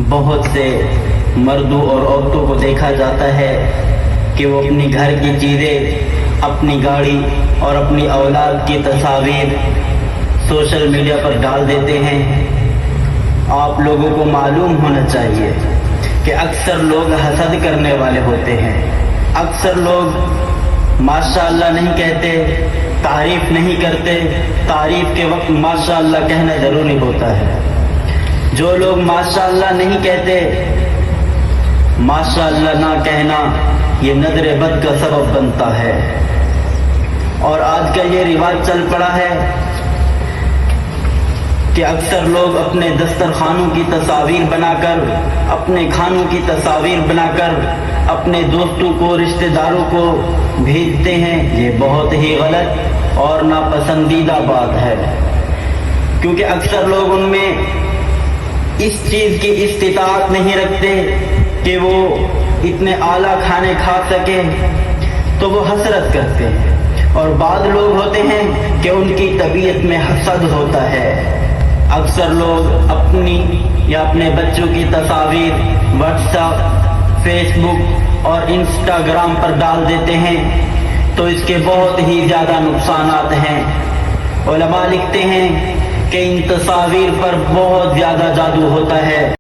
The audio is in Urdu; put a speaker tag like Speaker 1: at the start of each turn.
Speaker 1: بہت سے مردوں اور عورتوں کو دیکھا جاتا ہے کہ وہ اپنی گھر کی چیزیں، اپنی گاڑی اور اپنی اولاد کی تصاویر سوشل میڈیا پر ڈال دیتے ہیں۔ آپ لوگوں کو معلوم ہونا چاہیے کہ اکثر لوگ حسد کرنے والے ہوتے ہیں۔ اکثر لوگ ماشاءاللہ نہیں کہتے، تعریف نہیں کرتے۔ تعریف کے وقت ماشاءاللہ کہنا ضروری ہوتا ہے۔ جو لوگ ماشاءاللہ نہیں کہتے، ماشاءاللہ نہ کہنا یہ نظر بد کا سبب بنتا ہے۔ اور آج کل یہ رواج چل پڑا ہے کہ اکثر لوگ اپنے دسترخوانوں کی تصاویر بنا کر، اپنے کھانوں کی تصاویر بنا کر اپنے دوستوں کو، رشتہ داروں کو بھیجتے ہیں۔ یہ بہت ہی غلط اور ناپسندیدہ بات ہے، کیونکہ اکثر لوگ ان میں اس چیز کی استطاعت نہیں رکھتے کہ وہ اتنے اعلیٰ کھانے کھا سکیں، تو وہ حسرت کرتے ہیں۔ اور بعض لوگ ہوتے ہیں کہ ان کی طبیعت میں حسد ہوتا ہے۔ اکثر لوگ اپنی یا اپنے بچوں کی تصاویر واٹس ایپ، فیس بک اور انسٹاگرام پر ڈال دیتے ہیں، تو اس کے بہت ہی زیادہ نقصانات ہیں۔ علماء لکھتے ہیں کہ ان تصاویر پر بہت زیادہ جادو ہوتا ہے۔